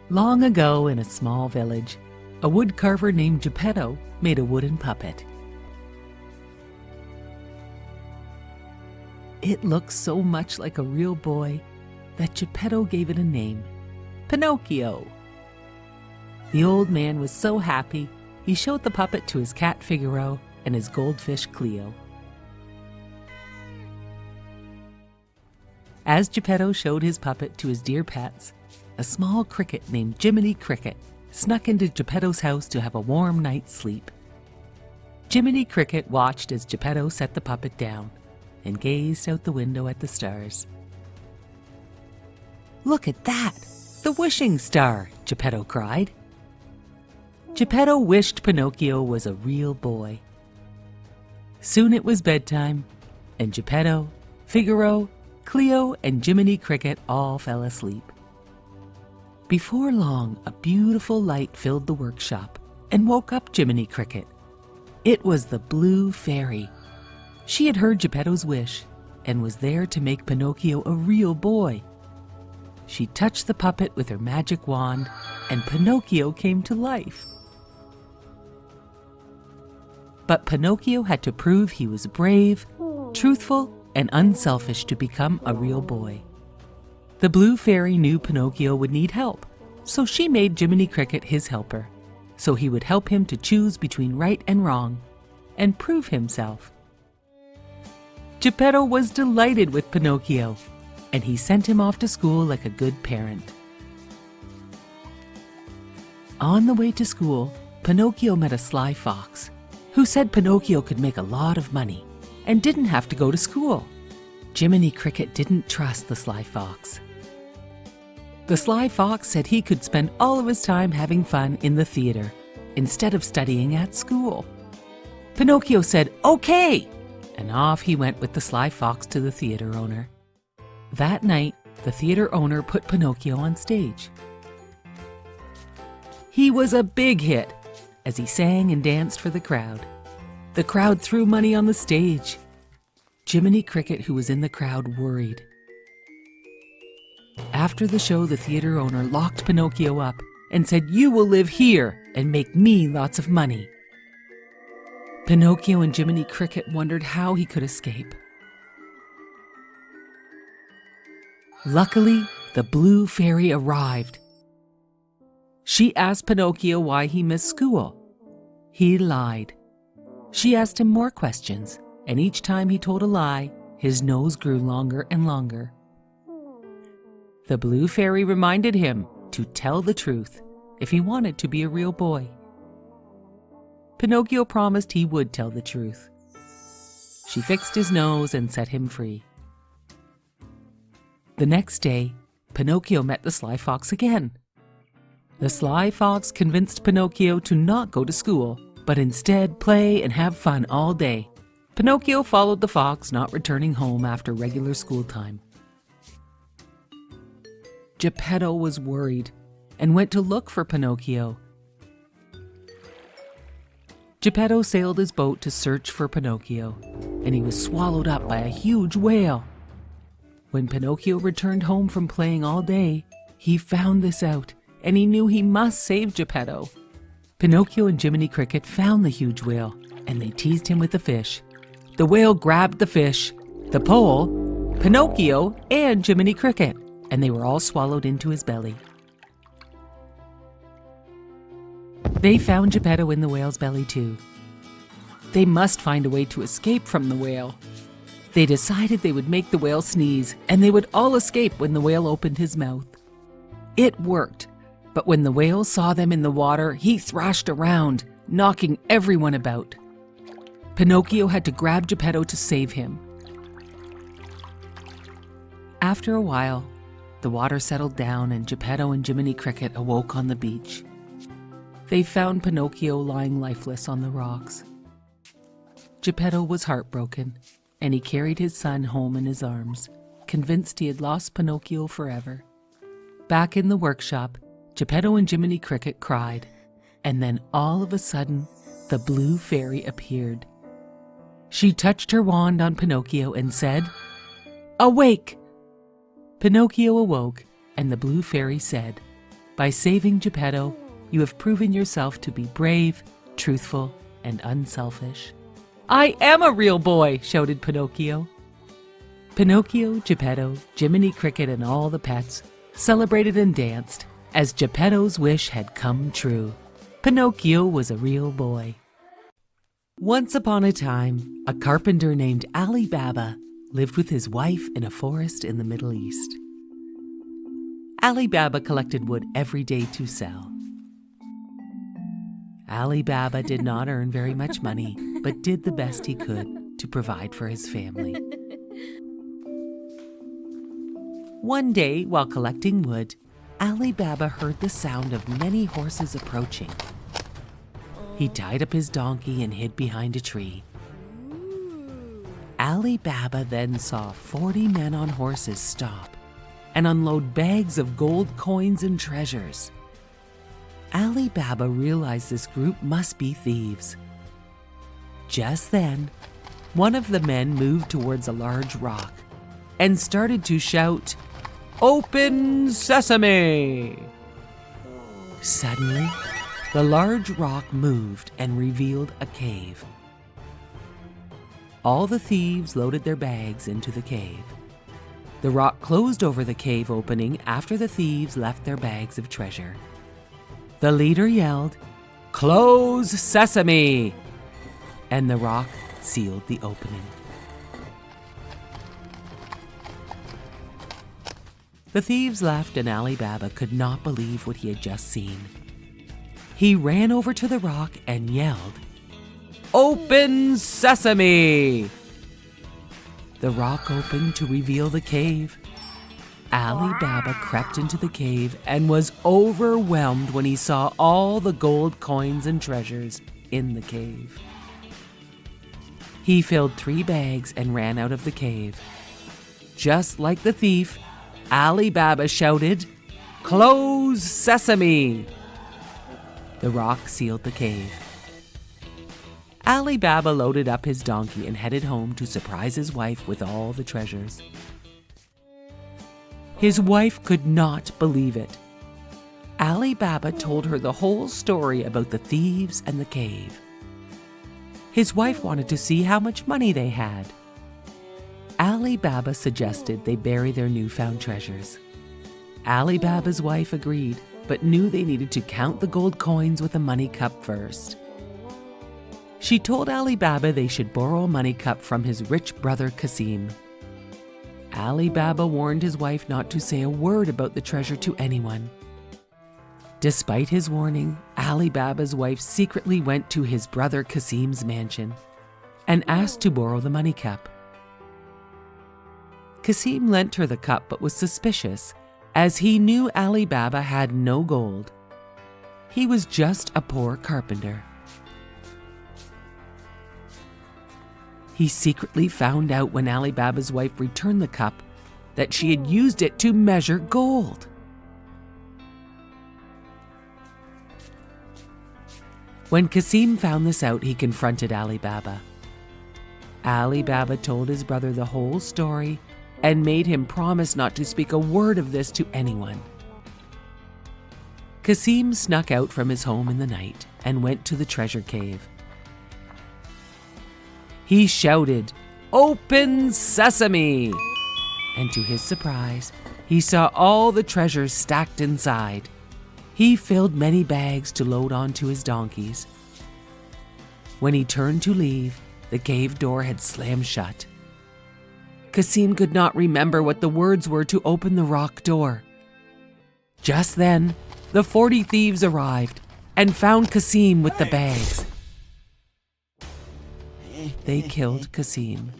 Long ago, in a small village, a woodcarver named Geppetto made a wooden puppet. It looked so much like a real boy that Geppetto gave it a name, Pinocchio. The old man was so happy, he showed the puppet to his cat Figaro and his goldfish Cleo. As Geppetto showed his puppet to his dear pets, a small cricket named Jiminy Cricket snuck into Geppetto's house to have a warm night's sleep. Jiminy Cricket watched as Geppetto set the puppet down and gazed out the window at the stars. "Look at that! The wishing star!" Geppetto cried. Geppetto wished Pinocchio was a real boy. Soon it was bedtime, and Geppetto, Figaro, Cleo, and Jiminy Cricket all fell asleep. Before long, a beautiful light filled the workshop and woke up Jiminy Cricket. It was the Blue Fairy. She had heard Geppetto's wish and was there to make Pinocchio a real boy. She touched the puppet with her magic wand, and Pinocchio came to life. But Pinocchio had to prove he was brave, truthful, and unselfish to become a real boy. The Blue Fairy knew Pinocchio would need help, so she made Jiminy Cricket his helper, so he would help him to choose between right and wrong, and prove himself. Geppetto was delighted with Pinocchio, and he sent him off to school like a good parent. On the way to school, Pinocchio met a sly fox, who said Pinocchio could make a lot of money and didn't have to go to school. Jiminy Cricket didn't trust the sly fox. The sly fox said he could spend all of his time having fun in the theater instead of studying at school. Pinocchio said, "Okay!" and off he went with the sly fox to the theater owner. That night, the theater owner put Pinocchio on stage. He was a big hit as he sang and danced for the crowd. The crowd threw money on the stage. Jiminy Cricket, who was in the crowd, worried. After the show, the theater owner locked Pinocchio up and said, "You will live here and make me lots of money." Pinocchio and Jiminy Cricket wondered how he could escape. Luckily, the Blue Fairy arrived. She asked Pinocchio why he missed school. He lied. She asked him more questions, and each time he told a lie, his nose grew longer and longer. The Blue Fairy reminded him to tell the truth if he wanted to be a real boy. Pinocchio promised he would tell the truth. She fixed his nose and set him free. The next day, Pinocchio met the sly fox again. The sly fox convinced Pinocchio to not go to school, but instead play and have fun all day. Pinocchio followed the fox, not returning home after regular school time. Geppetto was worried and went to look for Pinocchio. Geppetto sailed his boat to search for Pinocchio, and he was swallowed up by a huge whale. When Pinocchio returned home from playing all day, he found this out, and he knew he must save Geppetto. Pinocchio and Jiminy Cricket found the huge whale, and they teased him with the fish. The whale grabbed the fish, the pole, Pinocchio, and Jiminy Cricket, and they were all swallowed into his belly. They found Geppetto in the whale's belly too. They must find a way to escape from the whale. They decided they would make the whale sneeze, and they would all escape when the whale opened his mouth. It worked, but when the whale saw them in the water, he thrashed around, knocking everyone about. Pinocchio had to grab Geppetto to save him. After a while, the water settled down and Geppetto and Jiminy Cricket awoke on the beach. They found Pinocchio lying lifeless on the rocks. Geppetto was heartbroken, and he carried his son home in his arms, convinced he had lost Pinocchio forever. Back in the workshop, Geppetto and Jiminy Cricket cried, and then all of a sudden, the Blue Fairy appeared. She touched her wand on Pinocchio and said, "Awake!" Pinocchio awoke, and the Blue Fairy said, By saving Geppetto, you have proven yourself to be brave, truthful, and unselfish." "I am a real boy!" shouted Pinocchio. Pinocchio, Geppetto, Jiminy Cricket, and all the pets celebrated and danced as Geppetto's wish had come true. Pinocchio was a real boy. Once upon a time, a carpenter named Ali Baba lived with his wife in a forest in the Middle East. Ali Baba collected wood every day to sell. Ali Baba did not earn very much money, but did the best he could to provide for his family. One day, while collecting wood, Ali Baba heard the sound of many horses approaching. He tied up his donkey and hid behind a tree. Ali Baba then saw 40 men on horses stop and unload bags of gold coins and treasures. Ali Baba realized this group must be thieves. Just then, one of the men moved towards a large rock and started to shout, "Open sesame!" Suddenly, the large rock moved and revealed a cave. All the thieves loaded their bags into the cave. The rock closed over the cave opening after the thieves left their bags of treasure. The leader yelled, "Close sesame!" and the rock sealed the opening. The thieves left and Ali Baba could not believe what he had just seen. He ran over to the rock and yelled, "Open sesame!" The rock opened to reveal the cave. Ali Baba crept into the cave and was overwhelmed when he saw all the gold coins and treasures in the cave. He filled 3 bags and ran out of the cave. Just like the thief, Ali Baba shouted, "Close sesame!" The rock sealed the cave. Ali Baba loaded up his donkey and headed home to surprise his wife with all the treasures. His wife could not believe it. Ali Baba told her the whole story about the thieves and the cave. His wife wanted to see how much money they had. Ali Baba suggested they bury their newfound treasures. Ali Baba's wife agreed, but knew they needed to count the gold coins with a money cup first. She told Ali Baba they should borrow a money cup from his rich brother Kasim. Ali Baba warned his wife not to say a word about the treasure to anyone. Despite his warning, Ali Baba's wife secretly went to his brother Kasim's mansion and asked to borrow the money cup. Kasim lent her the cup but was suspicious, as he knew Ali Baba had no gold. He was just a poor carpenter. He secretly found out when Ali Baba's wife returned the cup that she had used it to measure gold. When Kasim found this out, he confronted Ali Baba. Ali Baba told his brother the whole story and made him promise not to speak a word of this to anyone. Kasim snuck out from his home in the night and went to the treasure cave. He shouted, "Open sesame!" And to his surprise, he saw all the treasures stacked inside. He filled many bags to load onto his donkeys. When he turned to leave, the cave door had slammed shut. Kasim could not remember what the words were to open the rock door. Just then, the 40 thieves arrived and found Kasim with the bags. They killed Kasim.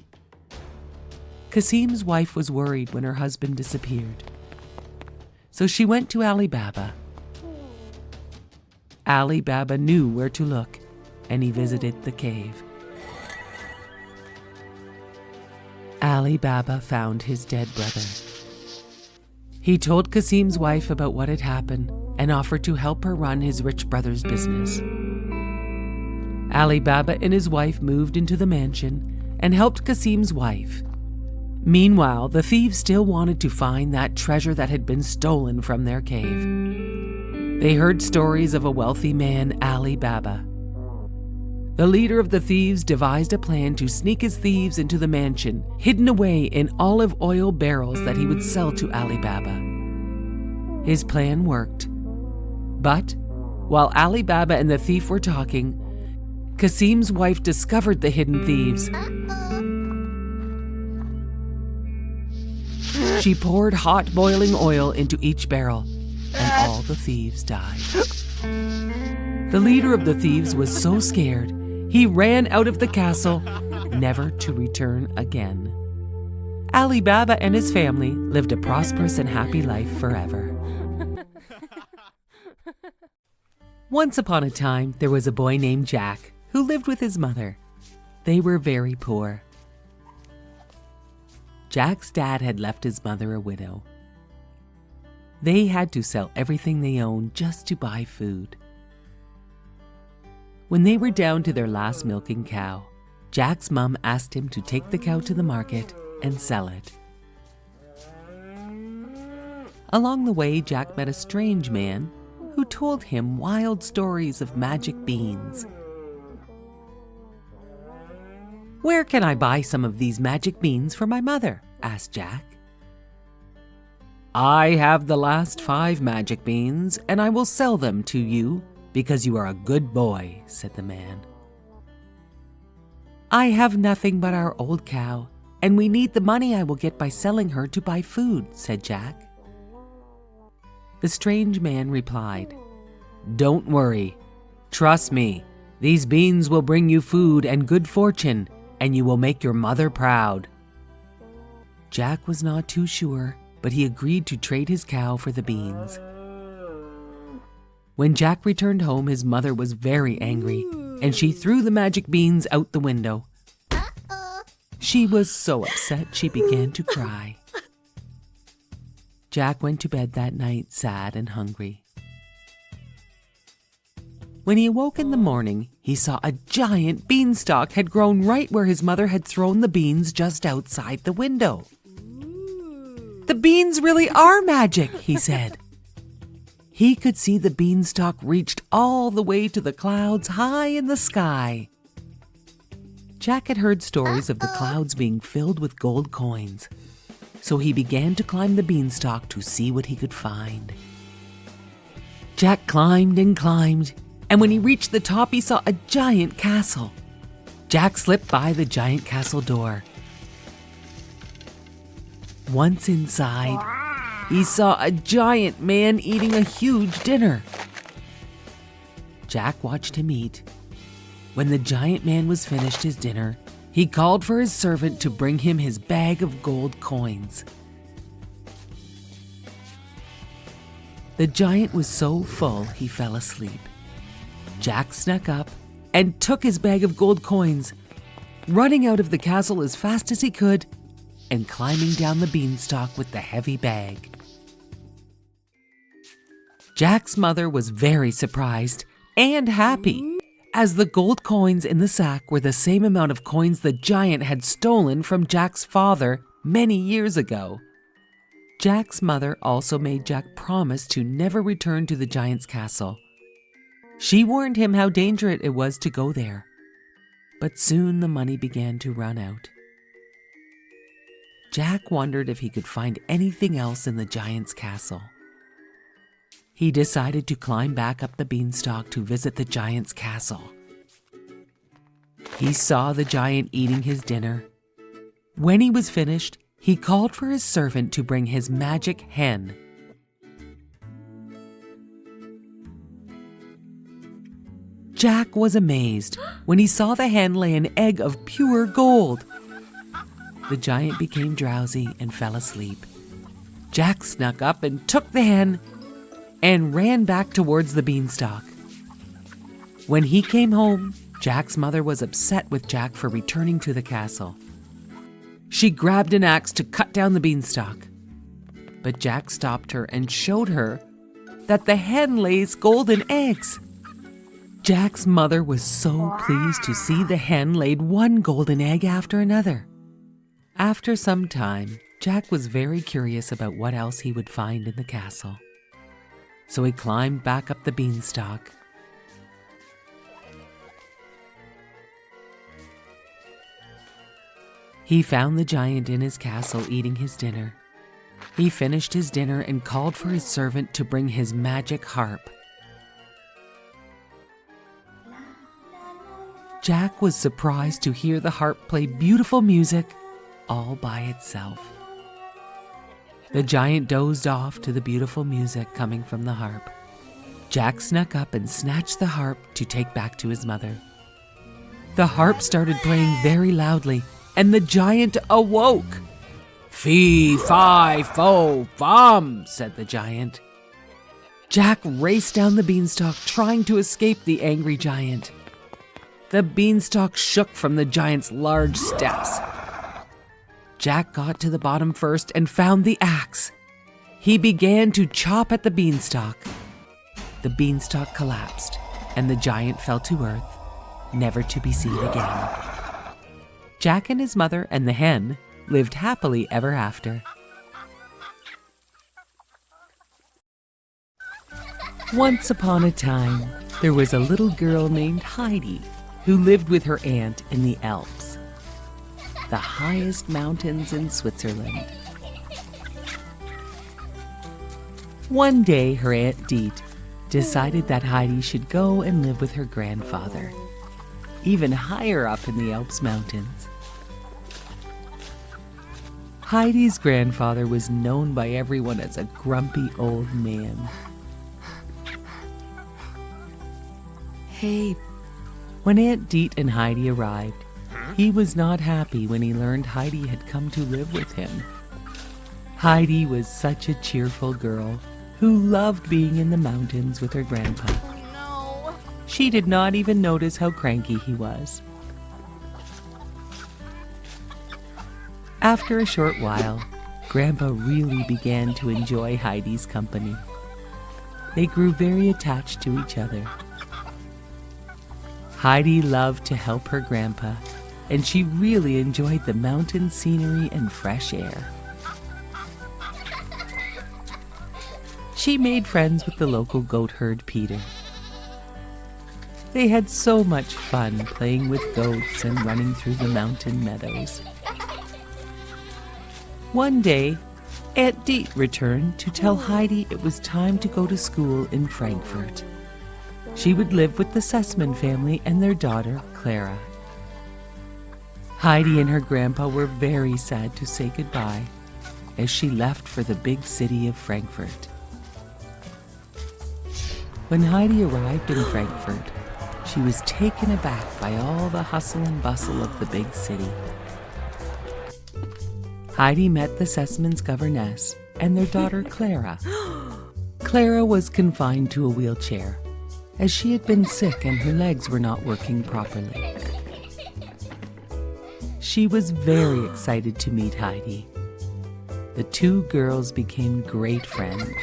Kasim's wife was worried when her husband disappeared, so she went to Ali Baba. Ali Baba knew where to look, and he visited the cave. Ali Baba found his dead brother. He told Kasim's wife about what had happened and offered to help her run his rich brother's business. Ali Baba and his wife moved into the mansion and helped Kasim's wife. Meanwhile, the thieves still wanted to find that treasure that had been stolen from their cave. They heard stories of a wealthy man, Ali Baba. The leader of the thieves devised a plan to sneak his thieves into the mansion, hidden away in olive oil barrels that he would sell to Ali Baba. His plan worked. But while Ali Baba and the thief were talking, Kasim's wife discovered the hidden thieves. She poured hot boiling oil into each barrel, and all the thieves died. The leader of the thieves was so scared, he ran out of the castle, never to return again. Ali Baba and his family lived a prosperous and happy life forever. Once upon a time, there was a boy named Jack who lived with his mother. They were very poor. Jack's dad had left his mother a widow. They had to sell everything they owned just to buy food. When they were down to their last milking cow, Jack's mom asked him to take the cow to the market and sell it. Along the way, Jack met a strange man who told him wild stories of magic beans. "Where can I buy some of these magic beans for my mother?" asked Jack. "I have the last 5 magic beans, and I will sell them to you because you are a good boy," said the man. "I have nothing but our old cow, and we need the money I will get by selling her to buy food," said Jack. The strange man replied, "Don't worry. Trust me, these beans will bring you food and good fortune, and you will make your mother proud." Jack was not too sure, but he agreed to trade his cow for the beans. When Jack returned home, his mother was very angry, and she threw the magic beans out the window. She was so upset she began to cry. Jack went to bed that night sad and hungry. When he awoke in the morning, he saw a giant beanstalk had grown right where his mother had thrown the beans just outside the window. "The beans really are magic," he said. He could see the beanstalk reached all the way to the clouds high in the sky. Jack had heard stories of the clouds being filled with gold coins, so he began to climb the beanstalk to see what he could find. Jack climbed and climbed, and when he reached the top, he saw a giant castle. Jack slipped by the giant castle door. Once inside, he saw a giant man eating a huge dinner. Jack watched him eat. When the giant man was finished his dinner, he called for his servant to bring him his bag of gold coins. The giant was so full he fell asleep. Jack snuck up and took his bag of gold coins, running out of the castle as fast as he could and climbing down the beanstalk with the heavy bag. Jack's mother was very surprised and happy, as the gold coins in the sack were the same amount of coins the giant had stolen from Jack's father many years ago. Jack's mother also made Jack promise to never return to the giant's castle. She warned him how dangerous it was to go there, but soon the money began to run out. Jack wondered if he could find anything else in the giant's castle. He decided to climb back up the beanstalk to visit the giant's castle. He saw the giant eating his dinner. When he was finished, he called for his servant to bring his magic hen. Jack was amazed when he saw the hen lay an egg of pure gold. The giant became drowsy and fell asleep. Jack snuck up and took the hen and ran back towards the beanstalk. When he came home, Jack's mother was upset with Jack for returning to the castle. She grabbed an axe to cut down the beanstalk, but Jack stopped her and showed her that the hen lays golden eggs. Jack's mother was so pleased to see the hen laid one golden egg after another. After some time, Jack was very curious about what else he would find in the castle. so he climbed back up the beanstalk. He found the giant in his castle eating his dinner. He finished his dinner and called for his servant to bring his magic harp. Jack was surprised to hear the harp play beautiful music all by itself. The giant dozed off to the beautiful music coming from the harp. Jack snuck up and snatched the harp to take back to his mother. The harp started playing very loudly, and the giant awoke. "Fee, fi, fo, fum," said the giant. Jack raced down the beanstalk, trying to escape the angry giant. The beanstalk shook from the giant's large steps. Jack got to the bottom first and found the axe. He began to chop at the beanstalk. The beanstalk collapsed, and the giant fell to earth, never to be seen again. Jack and his mother and the hen lived happily ever after. Once upon a time, there was a little girl named Heidi who lived with her aunt in the Alps, the highest mountains in Switzerland. One day, her Aunt Deet decided that Heidi should go and live with her grandfather, even higher up in the Alps mountains. Heidi's grandfather was known by everyone as a grumpy old man. Hey. When Aunt Deet and Heidi arrived, he was not happy when he learned Heidi had come to live with him. Heidi was such a cheerful girl who loved being in the mountains with her grandpa. No. She did not even notice how cranky he was. After a short while, Grandpa really began to enjoy Heidi's company. They grew very attached to each other. Heidi loved to help her grandpa, and she really enjoyed the mountain scenery and fresh air. She made friends with the local goat herd, Peter. They had so much fun playing with goats and running through the mountain meadows. One day, Aunt Deet returned to tell Heidi it was time to go to school in Frankfurt. She would live with the Sussman family and their daughter, Clara. Heidi and her grandpa were very sad to say goodbye as she left for the big city of Frankfurt. When Heidi arrived in Frankfurt, she was taken aback by all the hustle and bustle of the big city. Heidi met the Sussman's governess and their daughter Clara. Clara was confined to a wheelchair, as she had been sick and her legs were not working properly. She was very excited to meet Heidi. The two girls became great friends.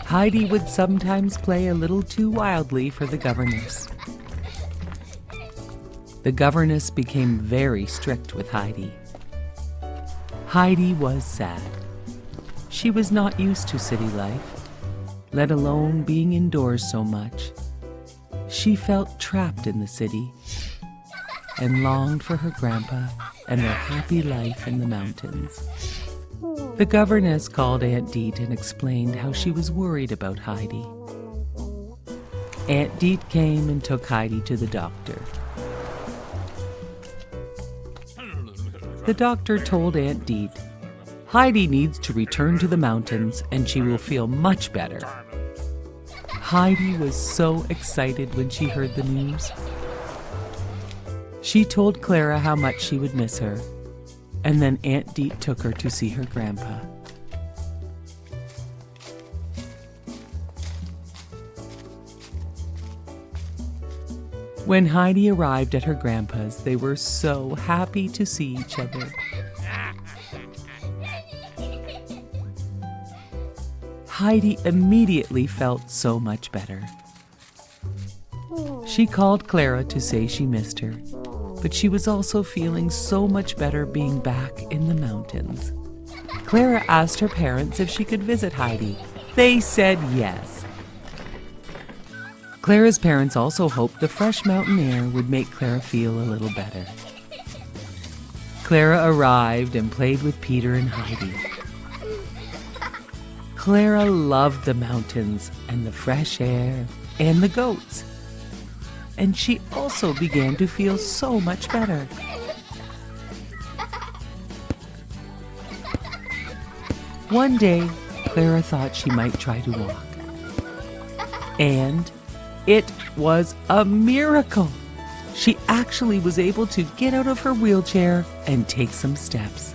Heidi would sometimes play a little too wildly for the governess. The governess became very strict with Heidi. Heidi was sad. She was not used to city life, let alone being indoors so much. She felt trapped in the city and longed for her grandpa and their happy life in the mountains. The governess called Aunt Deet and explained how she was worried about Heidi. Aunt Deet came and took Heidi to the doctor. The doctor told Aunt Deet, Heidi needs to return to the mountains and she will feel much better. Heidi was so excited when she heard the news. She told Clara how much she would miss her, and then Aunt Deet took her to see her grandpa. When Heidi arrived at her grandpa's, they were so happy to see each other. Heidi immediately felt so much better. She called Clara to say she missed her, but she was also feeling so much better being back in the mountains. Clara asked her parents if she could visit Heidi, They said yes. Clara's parents also hoped the fresh mountain air would make Clara feel a little better. Clara arrived and played with Peter and Heidi. Clara loved the mountains and the fresh air and the goats. And she also began to feel so much better. One day, Clara thought she might try to walk. And it was a miracle. She actually was able to get out of her wheelchair and take some steps.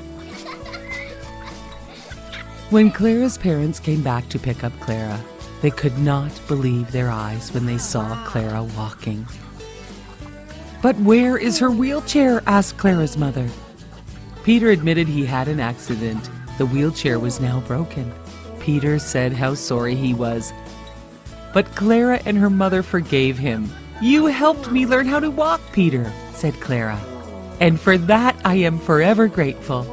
When Clara's parents came back to pick up Clara, they could not believe their eyes when they saw Clara walking. "But where is her wheelchair?" asked Clara's mother. Peter admitted he had an accident. The wheelchair was now broken. Peter said how sorry he was. But Clara and her mother forgave him. "You helped me learn how to walk, Peter," said Clara. "And for that I am forever grateful."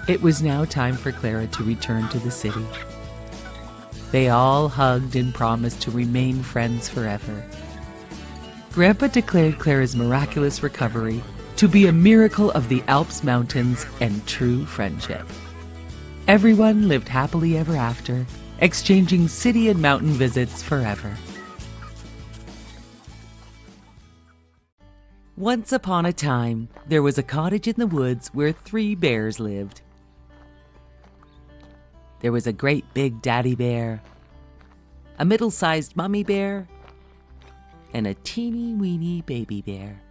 It was now time for Clara to return to the city. They all hugged and promised to remain friends forever. Grandpa declared Clara's miraculous recovery to be a miracle of the Alps mountains and true friendship. Everyone lived happily ever after, exchanging city and mountain visits forever. Once upon a time, there was a cottage in the woods where 3 bears lived. There was a great big daddy bear, a middle-sized mummy bear, and a teeny-weeny baby bear.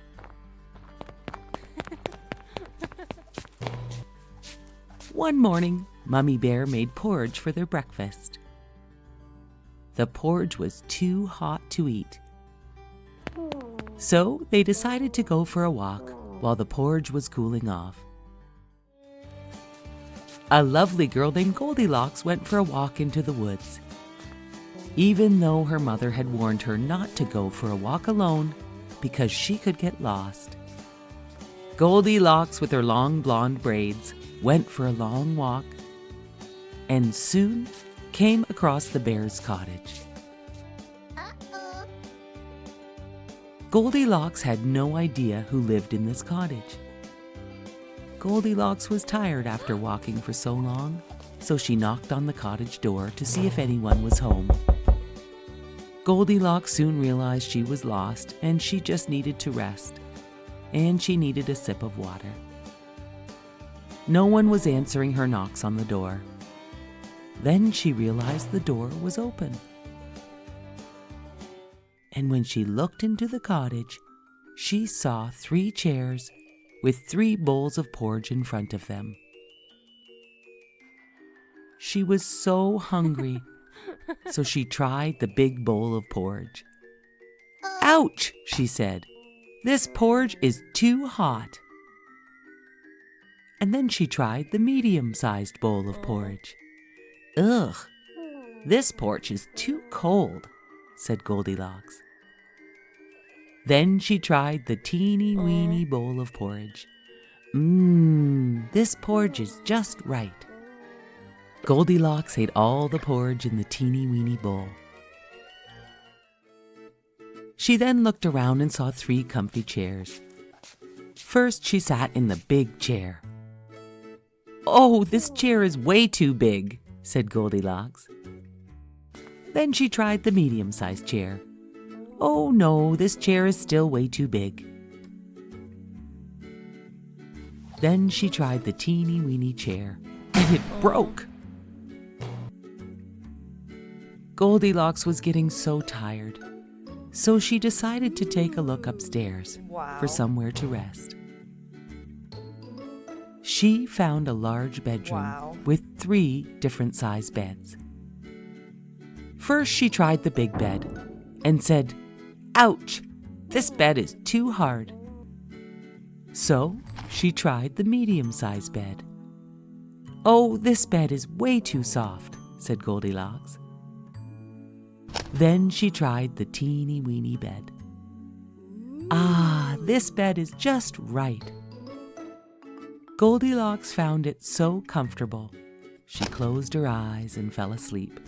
One morning, Mummy Bear made porridge for their breakfast. The porridge was too hot to eat. So they decided to go for a walk while the porridge was cooling off. A lovely girl named Goldilocks went for a walk into the woods. Even though her mother had warned her not to go for a walk alone because she could get lost. Goldilocks, with her long blonde braids, went for a long walk and soon came across the bear's cottage. Goldilocks had no idea who lived in this cottage. Goldilocks was tired after walking for so long, so she knocked on the cottage door to see if anyone was home. Goldilocks soon realized she was lost and she just needed to rest, and she needed a sip of water. No one was answering her knocks on the door. Then she realized the door was open. And when she looked into the cottage, she saw 3 chairs with 3 bowls of porridge in front of them. She was so hungry, so she tried the big bowl of porridge. "Ouch," she said. "This porridge is too hot." And then she tried the medium-sized bowl of porridge. "Ugh, this porridge is too cold," said Goldilocks. Then she tried the teeny-weeny bowl of porridge. This porridge is just right." Goldilocks ate all the porridge in the teeny-weeny bowl. She then looked around and saw 3 comfy chairs. First, she sat in the big chair. "Oh, this chair is way too big," said Goldilocks. Then she tried the medium-sized chair. "Oh no, this chair is still way too big." Then she tried the teeny-weeny chair, and it broke. Goldilocks was getting so tired, so she decided to take a look upstairs for somewhere to rest. She found a large bedroom with 3 different size beds. First, she tried the big bed and said, "Ouch, this bed is too hard." So she tried the medium-sized bed. "Oh, this bed is way too soft," said Goldilocks. Then she tried the teeny-weeny bed. "Ah, this bed is just right." Goldilocks found it so comfortable, she closed her eyes and fell asleep.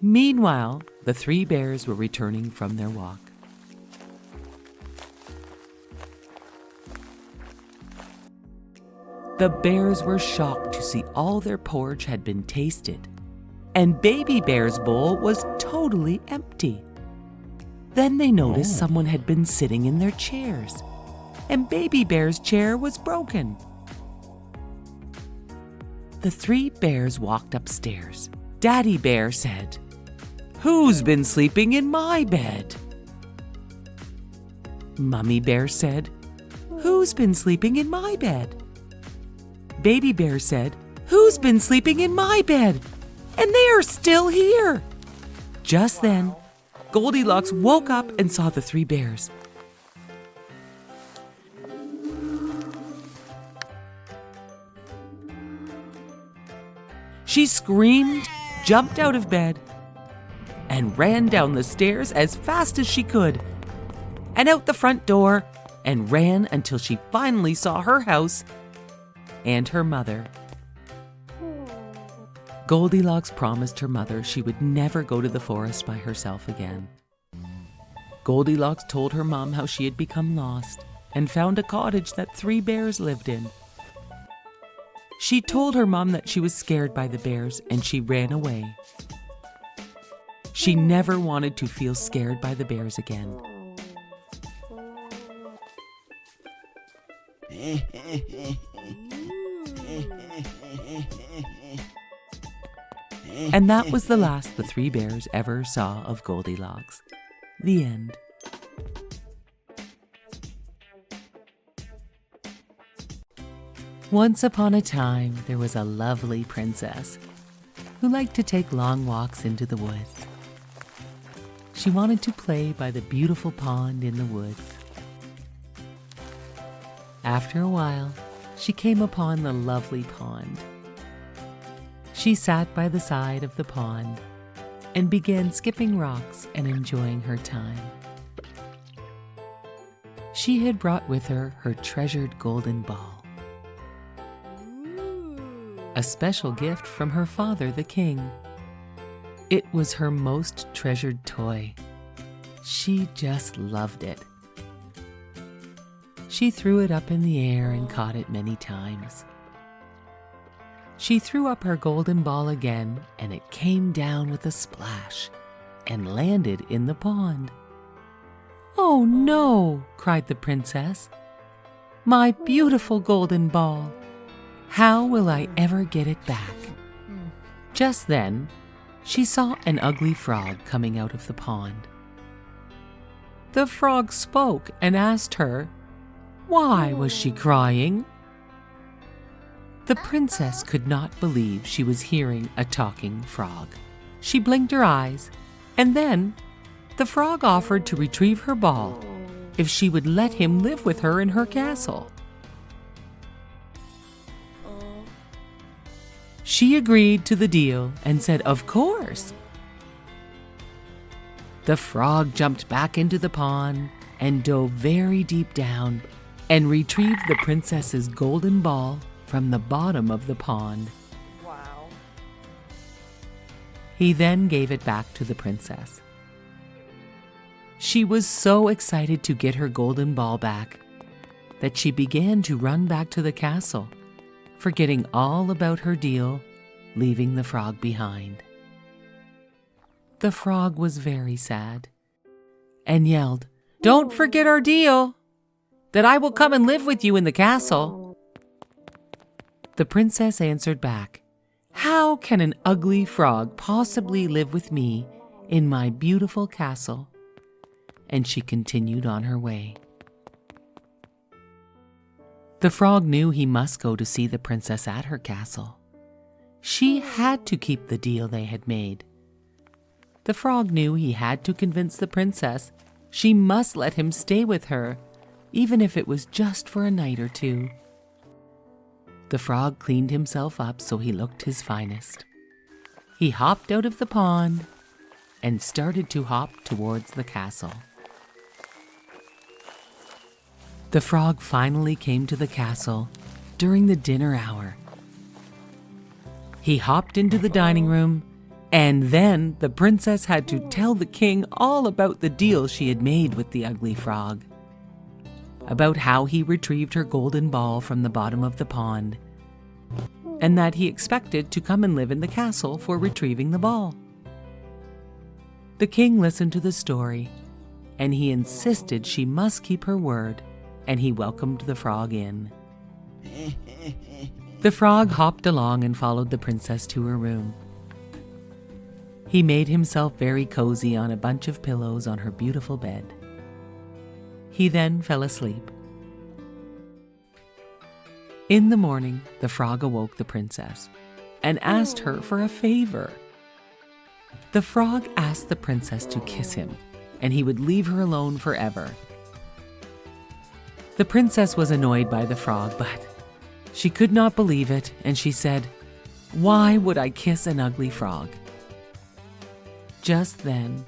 Meanwhile, the three bears were returning from their walk. The bears were shocked to see all their porridge had been tasted, and Baby Bear's bowl was totally empty. Then they noticed someone had been sitting in their chairs, and Baby Bear's chair was broken. The three bears walked upstairs. Daddy Bear said, "Who's been sleeping in my bed?" Mummy Bear said, "Who's been sleeping in my bed?" Baby Bear said, "Who's been sleeping in my bed? And they are still here." Just then, Goldilocks woke up and saw the three bears. She screamed, jumped out of bed, and ran down the stairs as fast as she could, and out the front door, and ran until she finally saw her house and her mother. Goldilocks promised her mother she would never go to the forest by herself again. Goldilocks told her mom how she had become lost and found a cottage that three bears lived in. She told her mom that she was scared by the bears and she ran away. She never wanted to feel scared by the bears again. And that was the last the three bears ever saw of Goldilocks. The end. Once upon a time, there was a lovely princess who liked to take long walks into the woods. She wanted to play by the beautiful pond in the woods. After a while, she came upon the lovely pond. She sat by the side of the pond and began skipping rocks and enjoying her time. She had brought with her her treasured golden ball, a special gift from her father, the king. It was her most treasured toy. She just loved it. She threw it up in the air and caught it many times. She threw up her golden ball again, and it came down with a splash and landed in the pond. "Oh no!" cried the princess. "My beautiful golden ball! How will I ever get it back?" Just then, she saw an ugly frog coming out of the pond. The frog spoke and asked her, why was she crying? The princess could not believe she was hearing a talking frog. She blinked her eyes, and then the frog offered to retrieve her ball if she would let him live with her in her castle. She agreed to the deal and said, "Of course." The frog jumped back into the pond and dove very deep down and retrieved the princess's golden ball from the bottom of the pond. Wow. He then gave it back to the princess. She was so excited to get her golden ball back that she began to run back to the castle, forgetting all about her deal, leaving the frog behind. The frog was very sad and yelled, "Don't forget our deal, that I will come and live with you in the castle." The princess answered back, "How can an ugly frog possibly live with me in my beautiful castle?" And she continued on her way. The frog knew he must go to see the princess at her castle. She had to keep the deal they had made. The frog knew he had to convince the princess she must let him stay with her, even if it was just for a night or two. The frog cleaned himself up so he looked his finest. He hopped out of the pond and started to hop towards the castle. The frog finally came to the castle during the dinner hour. He hopped into the dining room, and then the princess had to tell the king all about the deal she had made with the ugly frog, about how he retrieved her golden ball from the bottom of the pond, and that he expected to come and live in the castle for retrieving the ball. The king listened to the story, and he insisted she must keep her word, and he welcomed the frog in. The frog hopped along and followed the princess to her room. He made himself very cozy on a bunch of pillows on her beautiful bed. He then fell asleep. In the morning, the frog awoke the princess and asked her for a favor. The frog asked the princess to kiss him, and he would leave her alone forever. The princess was annoyed by the frog, but she could not believe it, and she said, "Why would I kiss an ugly frog?" Just then,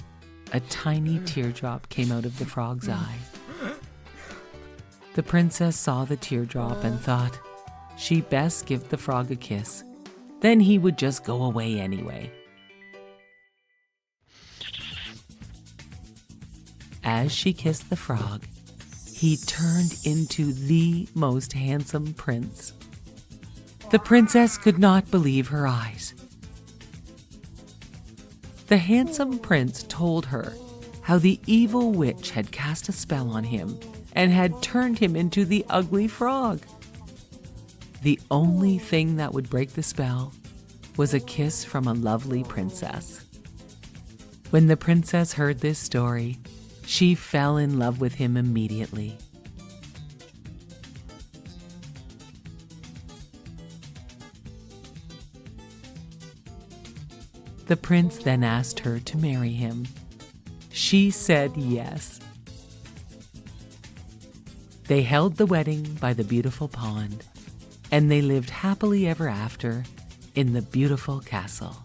a tiny teardrop came out of the frog's eye. The princess saw the teardrop and thought she'd best give the frog a kiss, then he would just go away anyway. As she kissed the frog, he turned into the most handsome prince. The princess could not believe her eyes. The handsome prince told her how the evil witch had cast a spell on him and had turned him into the ugly frog. The only thing that would break the spell was a kiss from a lovely princess. When the princess heard this story, she fell in love with him immediately. The prince then asked her to marry him. She said yes. They held the wedding by the beautiful pond, and they lived happily ever after in the beautiful castle.